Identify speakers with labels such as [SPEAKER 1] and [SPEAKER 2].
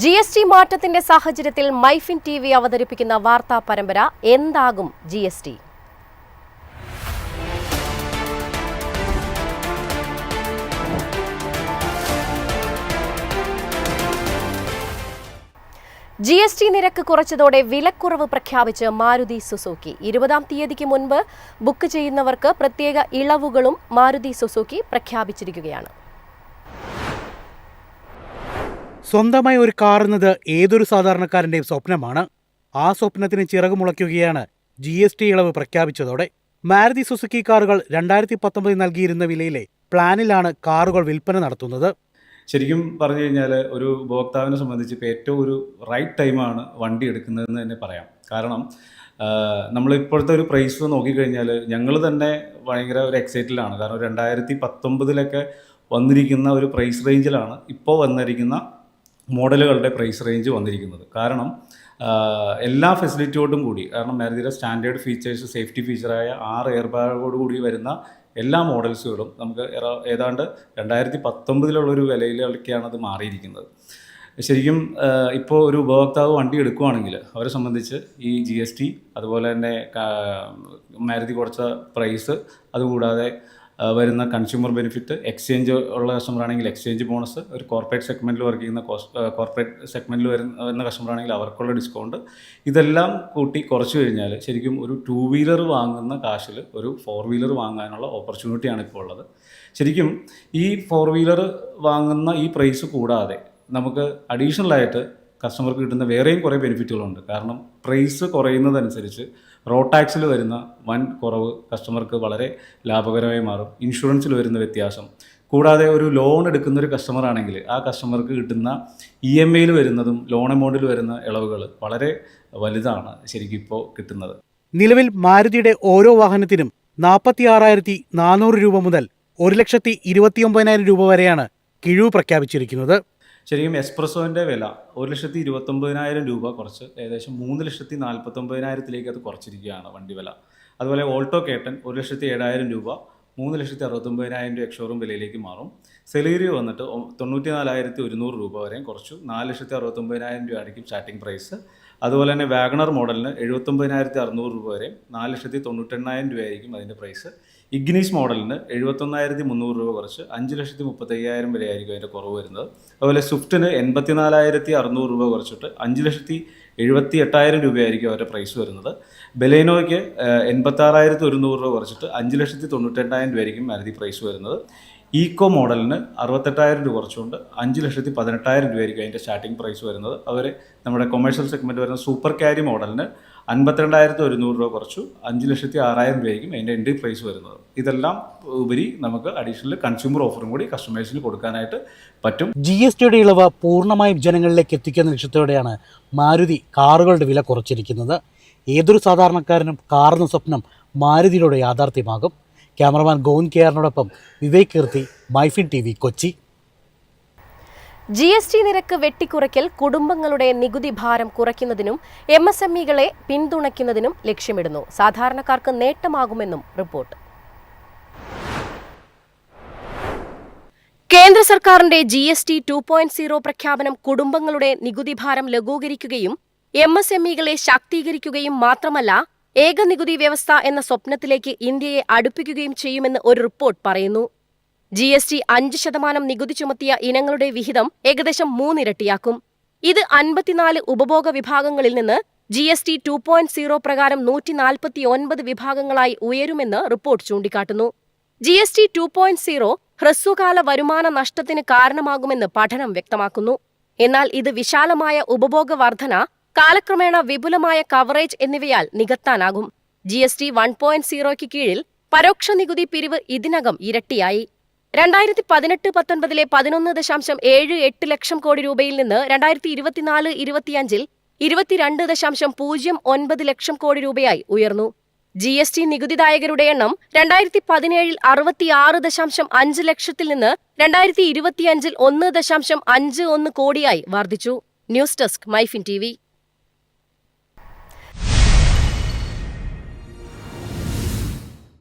[SPEAKER 1] GST മാറ്റത്തിന്റെ സാഹചര്യത്തിൽ MyFin TV അവതരിപ്പിക്കുന്ന വാർത്താ പരമ്പര എന്താകും GST? GST നിരക്ക് കുറച്ചതോടെ വിലക്കുറവ് പ്രഖ്യാപിച്ച് മാരുതി സുസുക്കി. 20-ാം തീയതിക്ക് മുൻപ് ബുക്ക് ചെയ്യുന്നവർക്ക് പ്രത്യേക ഇളവുകളും മാരുതി സുസുക്കി പ്രഖ്യാപിച്ചിരിക്കുകയാണ്.
[SPEAKER 2] സ്വന്തമായി ഒരു കാർ എന്നത് ഏതൊരു സാധാരണക്കാരന്റെയും സ്വപ്നമാണ്. ആ സ്വപ്നത്തിന് ചിറകുമുളയ്ക്കുകയാണ് GST ഇളവ് പ്രഖ്യാപിച്ചതോടെ. മാരുതി സുസുക്കി കാറുകൾ 2019 നൽകിയിരുന്ന വിലയിലെ പ്ലാനിലാണ് കാറുകൾ വിൽപ്പന നടത്തുന്നത്.
[SPEAKER 3] ശരിക്കും പറഞ്ഞു കഴിഞ്ഞാൽ ഒരു ഉപഭോക്താവിനെ സംബന്ധിച്ച് ഇപ്പോൾ ഏറ്റവും ഒരു റൈറ്റ് ടൈമാണ് വണ്ടി എടുക്കുന്നതെന്ന് തന്നെ പറയാം. കാരണം നമ്മളിപ്പോഴത്തെ ഒരു പ്രൈസ് നോക്കിക്കഴിഞ്ഞാൽ ഞങ്ങൾ തന്നെ ഭയങ്കര ഒരു എക്സൈറ്റഡിലാണ്. കാരണം 2019 വന്നിരിക്കുന്ന ഒരു പ്രൈസ് റേഞ്ചിലാണ് ഇപ്പോൾ വന്നിരിക്കുന്ന മോഡലുകളുടെ പ്രൈസ് റേഞ്ച് വന്നിരിക്കുന്നത്. കാരണം എല്ലാ ഫെസിലിറ്റിയോടും കൂടി, കാരണം മാരുതിയുടെ സ്റ്റാൻഡേർഡ് ഫീച്ചേഴ്സ്, സേഫ്റ്റി ഫീച്ചറായ 6 എയർ ബാഗോട് കൂടി വരുന്ന എല്ലാ മോഡൽസുകളും നമുക്ക് ഏതാണ്ട് 2019 വിലയിലേക്കാണ് അത് മാറിയിരിക്കുന്നത്. ശരിക്കും ഇപ്പോൾ ഒരു ഉപഭോക്താവ് വണ്ടി എടുക്കുകയാണെങ്കിൽ അവരെ സംബന്ധിച്ച് ഈ GST, അതുപോലെ തന്നെ മാരുതി കുറച്ച പ്രൈസ്, അതുകൂടാതെ വരുന്ന കൺസ്യൂമർ ബെനിഫിറ്റ്, എക്സ്ചേഞ്ച് ഉള്ള കസ്റ്റമർ ആണെങ്കിൽ എക്സ്ചേഞ്ച് ബോണസ്, ഒരു കോർപ്പറേറ്റ് സെഗ്മെൻറ്റിൽ വർക്ക് ചെയ്യുന്ന കോർപ്പറേറ്റ് സെഗ്മെൻറ്റിൽ വരുന്ന കസ്റ്റമർ ആണെങ്കിൽ അവർക്കുള്ള ഡിസ്കൗണ്ട്, ഇതെല്ലാം കൂട്ടി കുറച്ച് കഴിഞ്ഞാൽ ശരിക്കും ഒരു 2 വീലർ വാങ്ങുന്ന കാശിൽ ഒരു 4 വീലർ വാങ്ങാനുള്ള ഓപ്പർച്യൂണിറ്റിയാണ് ഇപ്പോൾ ഉള്ളത്. ശരിക്കും ഈ 4 വീലർ വാങ്ങുന്ന ഈ പ്രൈസ് കൂടാതെ നമുക്ക് അഡീഷണലായിട്ട് കസ്റ്റമർക്ക് കിട്ടുന്ന വേറെയും കുറേ ബെനിഫിറ്റുകളുണ്ട്. കാരണം പ്രൈസ് കുറയുന്നതനുസരിച്ച് റോഡ് ടാക്സിൽ വരുന്ന വൻ കുറവ് കസ്റ്റമർക്ക് വളരെ ലാഭകരമായി മാറും. ഇൻഷുറൻസിൽ വരുന്ന വ്യത്യാസം, കൂടാതെ ഒരു ലോൺ എടുക്കുന്ന ഒരു കസ്റ്റമർ ആണെങ്കിൽ ആ കസ്റ്റമർക്ക് കിട്ടുന്ന EMI വരുന്നതും ലോൺ എമൗണ്ടിൽ വരുന്ന ഇളവുകൾ വളരെ വലുതാണ് ശരിക്കും ഇപ്പോൾ കിട്ടുന്നത്.
[SPEAKER 2] നിലവിൽ മാരുതിയുടെ ഓരോ വാഹനത്തിനും 46,400 രൂപ മുതൽ 1,29,000 രൂപ വരെയാണ് കിഴിവ് പ്രഖ്യാപിച്ചിരിക്കുന്നത്.
[SPEAKER 3] ശരിക്കും എക്സ്പ്രസോൻ്റെ വില 1,29,000 രൂപ കുറച്ച് ഏകദേശം 3,49,000 അത് കുറച്ചിരിക്കുകയാണ് വണ്ടി വില. അതുപോലെ ഓൾട്ടോ കേട്ടൻ 1,07,000 രൂപ 3,69,000 എക്സ്ഷോറൂം വിലയിലേക്ക് മാറും. സെലീരിയോ വന്നിട്ട് 94,100 രൂപ വരെയും കുറച്ചു, 4,69,000 രൂപയായിരിക്കും സ്റ്റാർട്ടിംഗ് പ്രൈസ്. അതുപോലെ തന്നെ വാഗണർ മോഡലിന് 79,600 രൂപ വരെയും 4,98,000 രൂപയായിരിക്കും അതിൻ്റെ പ്രൈസ്. ഇഗ്നീസ് മോഡലിന് 71,300 രൂപ കുറച്ച് 5,35,000 വരെയായിരിക്കും അതിൻ്റെ കുറവ് വരുന്നത്. അതുപോലെ സ്വിഫ്റ്റിന് 84,600 രൂപ കുറച്ചിട്ട് 5,78,000 രൂപയായിരിക്കും അവരുടെ പ്രൈസ് വരുന്നത്. ബലേനോയ്ക്ക് 86,100 രൂപ കുറച്ചിട്ട് 5,98,000 രൂപയായിരിക്കും മാരുതി പ്രൈസ് വരുന്നത്. ഈക്കോ മോഡലിന് 68,000 രൂപ കുറച്ചുകൊണ്ട് 5,18,000 രൂപയായിരിക്കും അതിൻ്റെ സ്റ്റാർട്ടിംഗ് പ്രൈസ് വരുന്നത്. അതുപോലെ നമ്മുടെ കൊമേഴ്ഷ്യൽ സെഗ്മെൻറ്റ് വരുന്ന സൂപ്പർ ക്യാരി മോഡലിന് 52,100 രൂപ കുറച്ചു 5,06,000 രൂപയായിരിക്കും അതിൻ്റെ എൻട്രി പ്രൈസ് വരുന്നത്. ഇതെല്ലാം ഉപരി നമുക്ക് അഡീഷണൽ കൺസ്യൂമർ ഓഫറും കൂടി കസ്റ്റമേഴ്സിന് കൊടുക്കാനായിട്ട് പറ്റും.
[SPEAKER 2] GSTയുടെ ഇളവ് പൂർണ്ണമായും ജനങ്ങളിലേക്ക് എത്തിക്കുന്ന ലക്ഷ്യത്തോടെയാണ് മാരുതി കാറുകളുടെ വില കുറച്ചിരിക്കുന്നത്. ഏതൊരു സാധാരണക്കാരനും കാറെന്ന സ്വപ്നം മാരുതിയിലൂടെ യാഥാർത്ഥ്യമാകും. ക്യാമറമാൻ ഗോവിന്ദ് KR വിവേക് കീർത്തി, മൈഫിൻ TV, കൊച്ചി.
[SPEAKER 1] GST നിരക്ക് വെട്ടിക്കുറയ്ക്കൽ കുടുംബങ്ങളുടെ നികുതി ഭാരം കുറയ്ക്കുന്നതിനും MSMEകളെ പിന്തുണയ്ക്കുന്നതിനും ലക്ഷ്യമിടുന്നു. സാധാരണക്കാർക്ക് നേട്ടമാകുമെന്നും റിപ്പോർട്ട്. കേന്ദ്ര സർക്കാരിന്റെ GST 2.0 പ്രഖ്യാപനം കുടുംബങ്ങളുടെ നികുതി ഭാരം ലഘൂകരിക്കുകയും MSMEകളെ ശാക്തീകരിക്കുകയും മാത്രമല്ല, ഏക നികുതി വ്യവസ്ഥ എന്ന സ്വപ്നത്തിലേക്ക് ഇന്ത്യയെ അടുപ്പിക്കുകയും ചെയ്യുമെന്ന് ഒരു റിപ്പോർട്ട് പറയുന്നു. GST 5% നികുതി ചുമത്തിയ ഇനങ്ങളുടെ വിഹിതം ഏകദേശം 3 ഇരട്ടിയാക്കും. ഇത് 54 ഉപഭോഗ വിഭാഗങ്ങളിൽ നിന്ന് GST 2.0 പ്രകാരം 149 വിഭാഗങ്ങളായി ഉയരുമെന്ന് റിപ്പോർട്ട് ചൂണ്ടിക്കാട്ടുന്നു. GST 2.0 ഹ്രസ്വകാല വരുമാന നഷ്ടത്തിന് കാരണമാകുമെന്ന് പഠനം വ്യക്തമാക്കുന്നു. എന്നാൽ ഇത് വിശാലമായ ഉപഭോഗ വർധന, കാലക്രമേണ വിപുലമായ കവറേജ് എന്നിവയാൽ നികത്താനാകും. GST 1.0ക്ക് കീഴിൽ പരോക്ഷ നികുതി പിരിവ് ഇതിനകം ഇരട്ടിയായി. 2018-19 11.78 ലക്ഷം കോടി രൂപയിൽ നിന്ന് 2024-25 22.09 ലക്ഷം കോടി രൂപയായി ഉയർന്നു. GST നികുതിദായകരുടെ എണ്ണം 2017 66.5 ലക്ഷത്തിൽ നിന്ന് 2025 1.51 കോടിയായി വർദ്ധിച്ചു. News desk, MyFin TV.